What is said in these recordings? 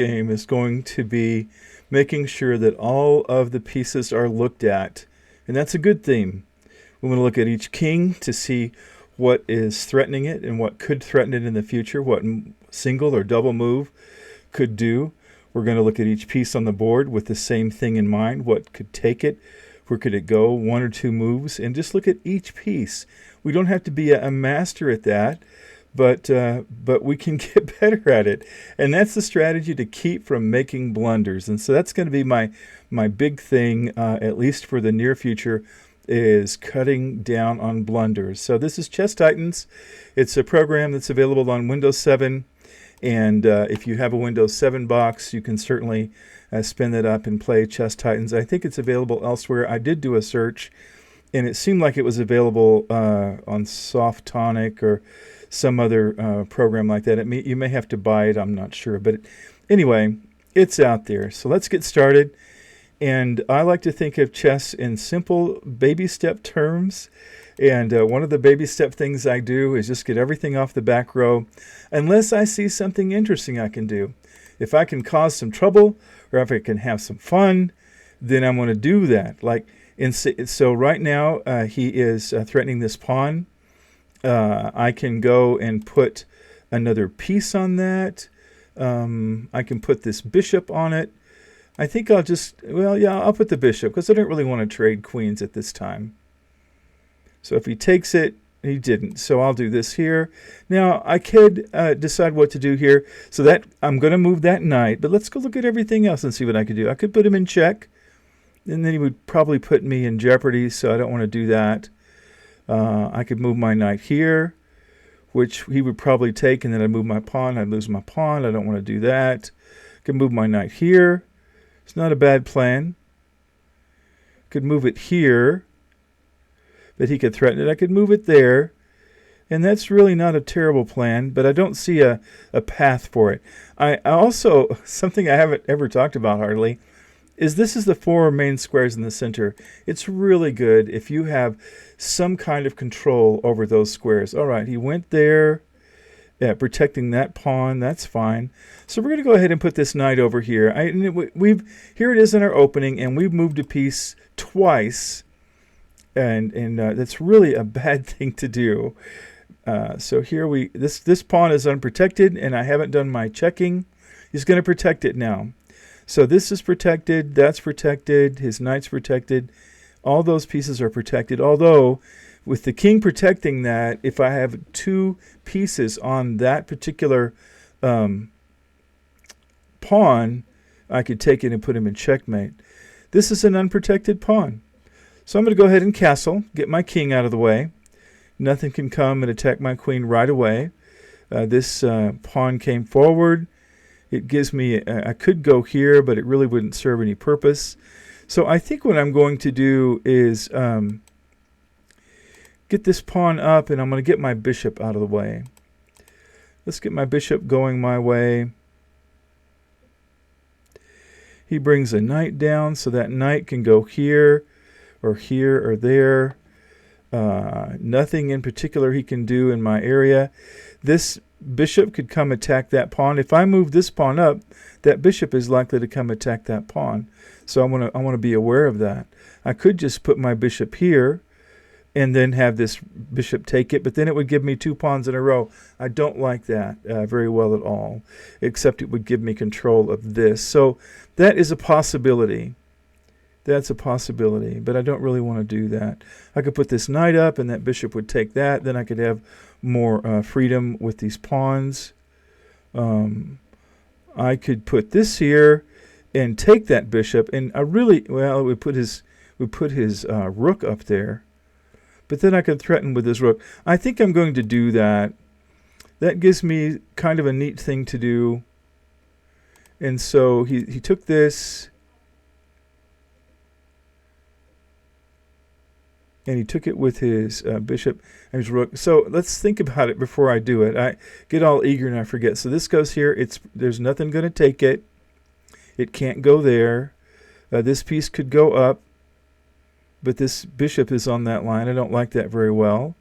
game is going to be making sure that all of the pieces are looked at. And that's a good theme. We want to look at each king to see what is threatening it and what could threaten it in the future, what single or double move could do. We're going to look at each piece on the board with the same thing in mind. What could take it? Where could it go? One or two moves, and just look at each piece. We don't have to be a master at that, but we can get better at it. And that's the strategy to keep from making blunders. And so that's going to be my big thing, at least for the near future, is cutting down on blunders. So this is Chess Titans. It's a program that's available on Windows 7. And if you have a Windows 7 box, you can certainly spin that up and play Chess Titans. I think it's available elsewhere. I did do a search, and it seemed like it was available on Softonic or some other program like that. You may have to buy it. I'm not sure. But anyway, it's out there. So let's get started. And I like to think of chess in simple baby step terms. And one of the baby step things I do is just get everything off the back row, unless I see something interesting I can do. If I can cause some trouble or if I can have some fun, then I'm going to do that. So right now he is threatening this pawn. I can go and put another piece on that. I can put this bishop on it. I think I'll put the bishop because I don't really want to trade queens at this time. So if he takes it, he didn't. So I'll do this here. Now I could decide what to do here. So that I'm going to move that knight, but let's go look at everything else and see what I could do. I could put him in check, and then he would probably put me in jeopardy, so I don't want to do that. I could move my knight here, which he would probably take, and then I'd move my pawn. I'd lose my pawn. I don't want to do that. I could move my knight here. It's not a bad plan. Could move it here, but he could threaten it. I could move it there, and that's really not a terrible plan, but I don't see a path for it. I also, something I haven't ever talked about hardly, is this is the four main squares in the center. It's really good if you have some kind of control over those squares. All right, he went there, protecting that pawn. That's fine. So we're going to go ahead and put this knight over here. Here it is in our opening, and we've moved a piece twice, and that's really a bad thing to do. So here this pawn is unprotected, and I haven't done my checking. He's going to protect it now. So this is protected, that's protected, his knight's protected. All those pieces are protected. Although, with the king protecting that, if I have two pieces on that particular pawn, I could take it and put him in checkmate. This is an unprotected pawn. So I'm going to go ahead and castle, get my king out of the way. Nothing can come and attack my queen right away. This pawn came forward. It gives me, I could go here, but it really wouldn't serve any purpose. So I think what I'm going to do is get this pawn up, and I'm going to get my bishop out of the way. Let's get my bishop going my way. He brings a knight down, so that knight can go here or there. Nothing in particular he can do in my area. This bishop could come attack that pawn. If I move this pawn up, that bishop is likely to come attack that pawn. So I want to be aware of that. I could just put my bishop here and then have this bishop take it, but then it would give me two pawns in a row. I don't like that very well at all, except it would give me control of this. So that is a possibility. That's a possibility, but I don't really want to do that. I could put this knight up, and that bishop would take that. Then I could have more freedom with these pawns. I could put this here and take that bishop, and we put his rook up there. But then I could threaten with his rook. I think I'm going to do that. That gives me kind of a neat thing to do. And so he took this, and he took it with his bishop and his rook. So let's think about it before I do it. I get all eager and I forget. So this goes here. There's nothing going to take it. It can't go there. This piece could go up, but this bishop is on that line. I don't like that very well.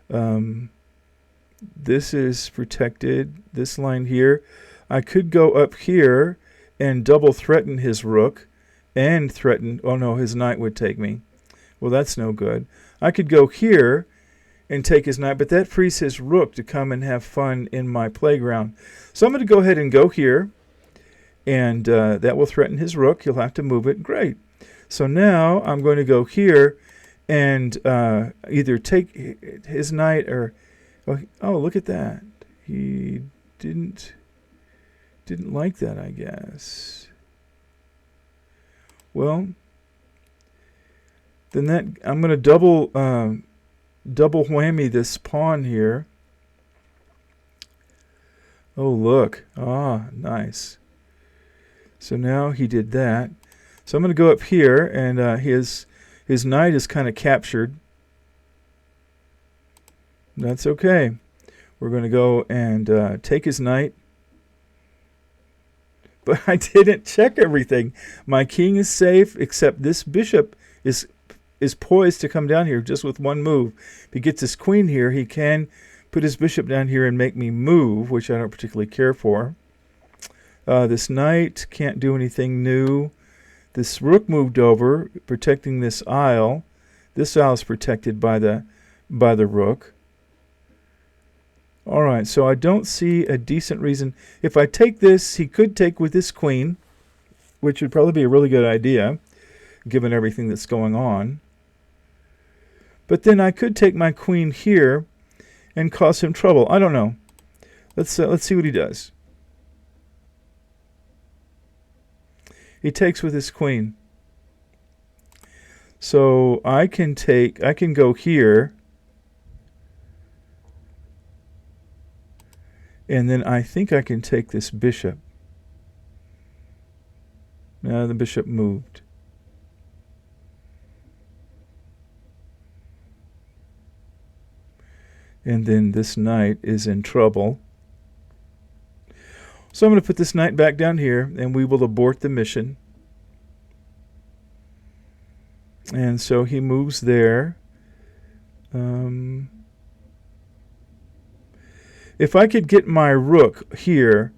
This is protected. This line here, I could go up here and double threaten his rook and threaten... Oh, no, his knight would take me. Well, that's no good. I could go here and take his knight, but that frees his rook to come and have fun in my playground. So I'm going to go ahead and go here, and that will threaten his rook. He'll have to move it. Great. So now I'm going to go here and either take his knight or... Oh, look at that. He didn't like that, I guess. Well, then that I'm going to double whammy this pawn here. Oh, look. Ah, nice. So now he did that. So I'm going to go up here, and his knight is kind of captured. That's okay. We're going to go and take his knight. But I didn't check everything. My king is safe, except this bishop is poised to come down here just with one move. If he gets his queen here, he can put his bishop down here and make me move, which I don't particularly care for. This knight can't do anything new. This rook moved over, protecting this isle. This isle is protected by the rook. All right, so I don't see a decent reason. If I take this, he could take with this queen, which would probably be a really good idea, given everything that's going on. But then I could take my queen here and cause him trouble. I don't know. Let's see what he does. He takes with his queen. So I can go here. And then I think I can take this bishop. Now the bishop moved. And then this knight is in trouble. So I'm going to put this knight back down here, and we will abort the mission. And so he moves there. If I could get my rook here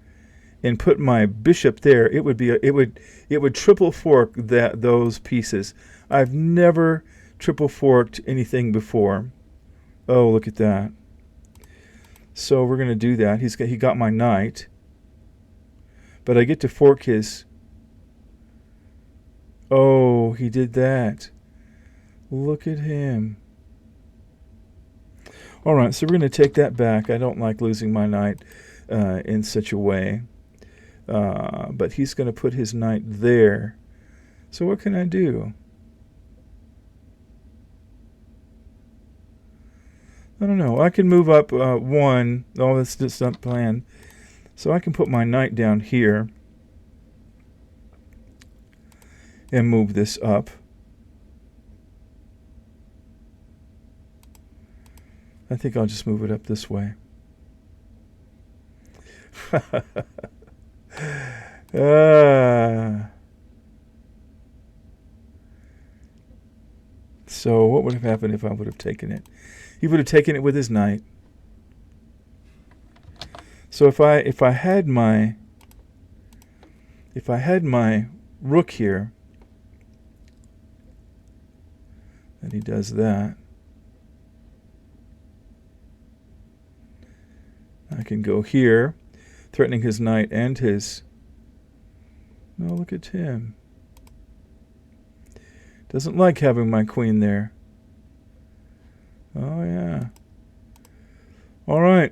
and put my bishop there, it would triple fork those pieces. I've never triple forked anything before. Oh, look at that. So we're going to do that. He got my knight. But I get to fork his... Oh, he did that. Look at him. All right, so we're going to take that back. I don't like losing my knight in such a way. But he's going to put his knight there. So what can I do? I don't know. I can move up one. Oh, that's just not planned. So I can put my knight down here and move this up. I think I'll just move it up this way. So what would have happened if I would have taken it? He would have taken it with his knight. So if I had my rook here, and he does that, I can go here, threatening his knight and his... No, look at him. Doesn't like having my queen there. Oh, yeah. All right.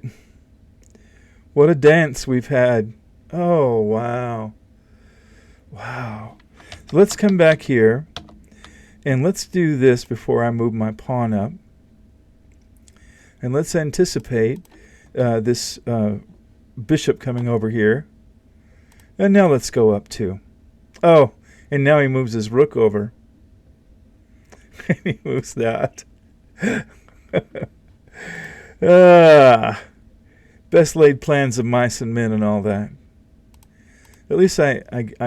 What a dance we've had. Oh, wow. Wow. So let's come back here, and let's do this before I move my pawn up. And let's anticipate this bishop coming over here. And now let's go up too. Oh, and now he moves his rook over. He moves that. Best laid plans of mice and men and all that. At least I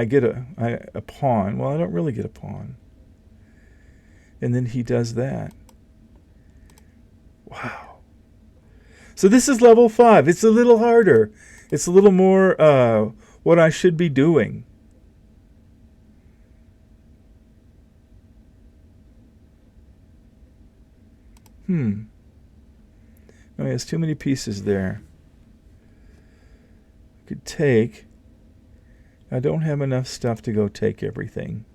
get a pawn. Well, I don't really get a pawn. And then he does that. Wow. So this is level 5. It's a little harder. It's a little more what I should be doing. Oh, he has too many pieces there. I could take. I don't have enough stuff to go take everything.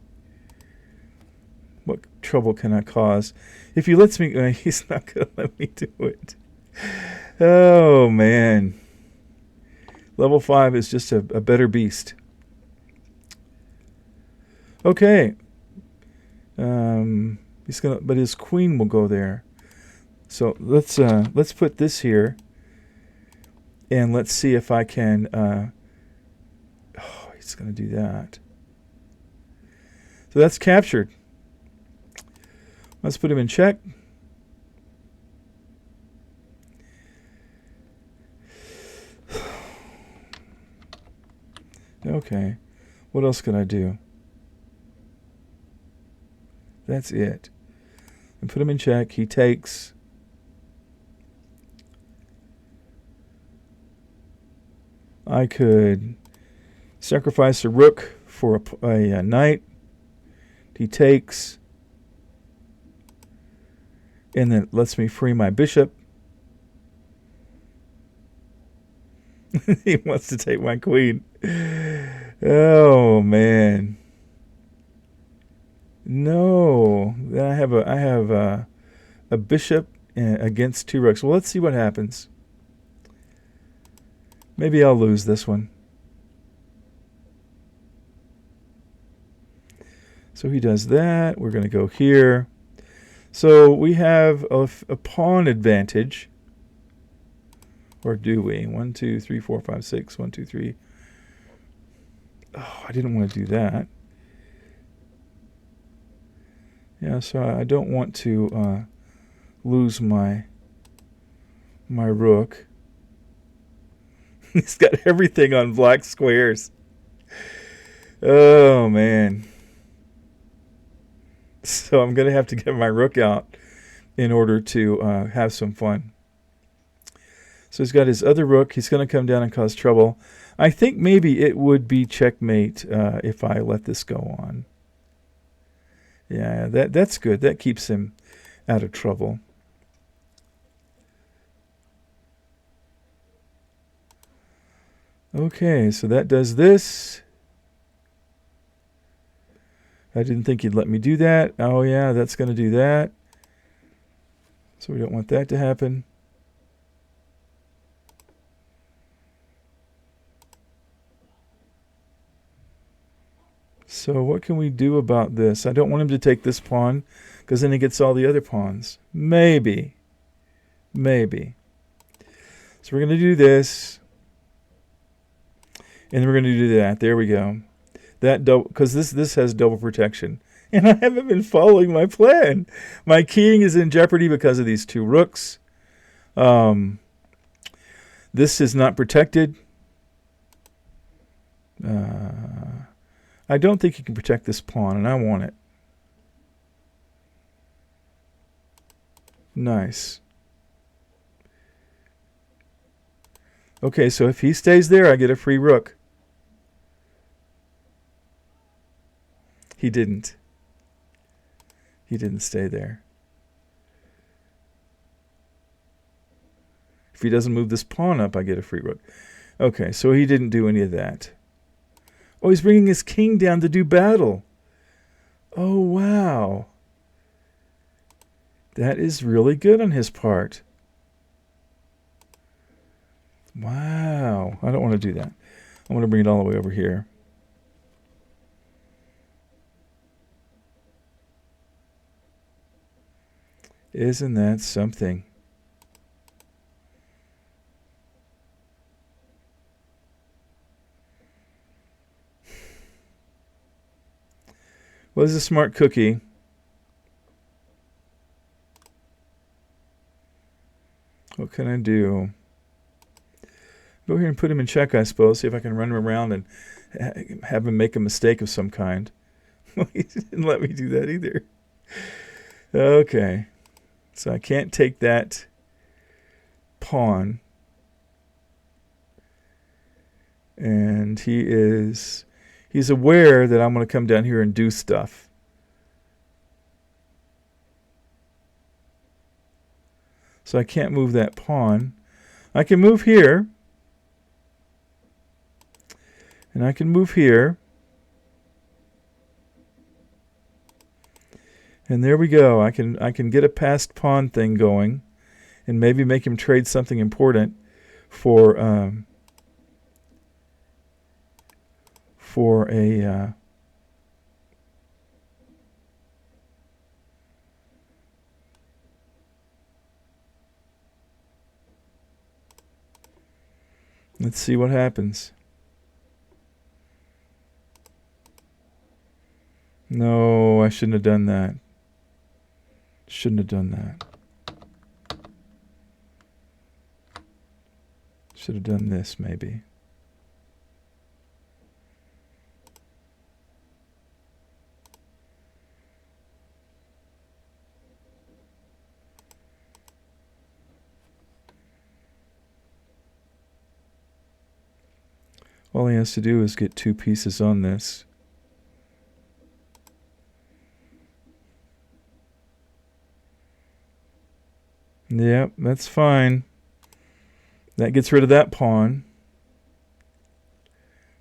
What trouble can I cause? If he lets me, he's not going to let me do it. Oh, man. Level 5 is just a better beast. Okay. He's gonna, but his queen will go there. So let's put this here, and let's see if I can. Oh, he's gonna do that. So that's captured. Let's put him in check. Okay. What else can I do? That's it. And put him in check. He takes. I could sacrifice a rook for a knight. He takes. And then it lets me free my bishop. He wants to take my queen. Oh, man. No. Then I have a bishop against 2 rooks. Well, let's see what happens. Maybe I'll lose this one. So he does that. We're going to go here. So we have a pawn advantage. Or do we? 1, 2, 3, 4, 5, 6. 1, 2, 3. Oh, I didn't want to do that. Yeah, so I don't want to lose my rook. He's got everything on black squares. Oh, man. So I'm going to have to get my rook out in order to have some fun. So he's got his other rook. He's going to come down and cause trouble. I think maybe it would be checkmate if I let this go on. Yeah, that's good. That keeps him out of trouble. Okay, so that does this. I didn't think he'd let me do that. Oh, yeah, that's going to do that. So we don't want that to happen. So what can we do about this? I don't want him to take this pawn, because then he gets all the other pawns. Maybe. Maybe. So we're going to do this. And we're going to do that. There we go. That double, because this has double protection. And I haven't been following my plan. My king is in jeopardy because of these 2 rooks. This is not protected. I don't think you can protect this pawn, and I want it. Nice. Okay, so if he stays there, I get a free rook. He didn't. He didn't stay there. If he doesn't move this pawn up, I get a free rook. Okay, so he didn't do any of that. Oh, he's bringing his king down to do battle. Oh, wow. That is really good on his part. Wow. I don't want to do that. I want to bring it all the way over here. Isn't that something? Well, this is a smart cookie. What can I do? Go here and put him in check, I suppose. See if I can run him around and have him make a mistake of some kind. He didn't let me do that either. Okay. So I can't take that pawn. And he's aware that I'm going to come down here and do stuff. So I can't move that pawn. I can move here. And I can move here. And there we go. I can get a passed pawn thing going and maybe make him trade something important for a let's see what happens. No, I shouldn't have done that. Shouldn't have done that. Should have done this, maybe. All he has to do is get 2 pieces on this. Yep, that's fine. That gets rid of that pawn.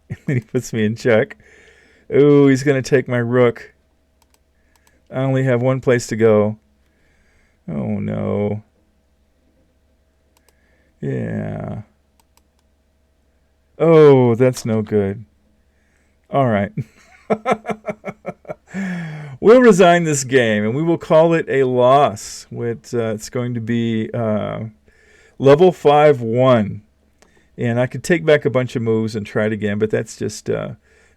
And then he puts me in check. Oh, he's going to take my rook. I only have one place to go. Oh, no. Yeah. Oh, that's no good. All right. We'll resign this game, and we will call it a loss. It's going to be level 5-1. And I could take back a bunch of moves and try it again, but that's just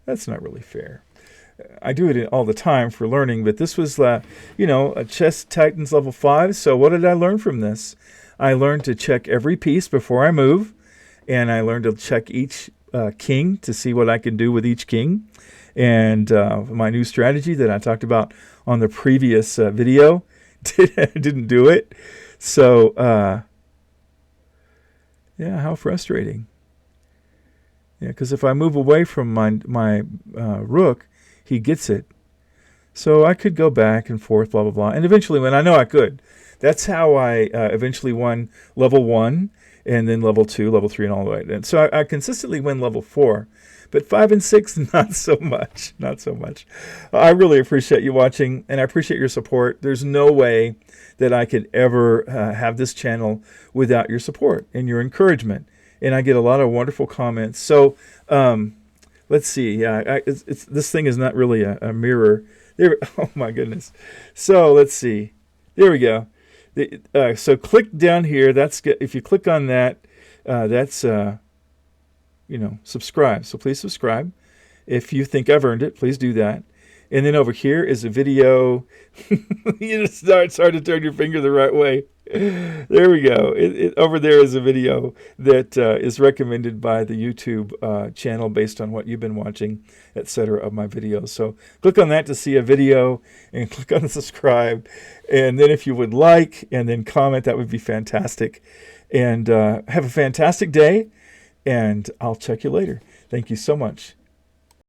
that's not really fair. I do it all the time for learning, but this was, a Chess Titans level 5. So what did I learn from this? I learned to check every piece before I move, and I learned to check each king to see what I can do with each king. And my new strategy that I talked about on the previous video didn't do it. So, yeah, how frustrating. Yeah, because if I move away from my rook, he gets it. So I could go back and forth, blah, blah, blah. And eventually, when I know I could, that's how I eventually won level 1, and then level 2, level 3, and all the way. And so I consistently win level 4. But 5 and 6, not so much. Not so much. I really appreciate you watching, and I appreciate your support. There's no way that I could ever have this channel without your support and your encouragement. And I get a lot of wonderful comments. So let's see. Yeah, this thing is not really a mirror. There. Oh, my goodness. So let's see. There we go. So click down here. That's good. If you click on that, that's subscribe. So please subscribe. If you think I've earned it, please do that. And then over here is a video. It's hard to turn your finger the right way. There we go. Over there is a video that is recommended by the YouTube channel based on what you've been watching, etc. of my videos. So click on that to see a video, and click on the subscribe. And then if you would like, and then comment, that would be fantastic. And have a fantastic day. And I'll check you later. Thank you so much.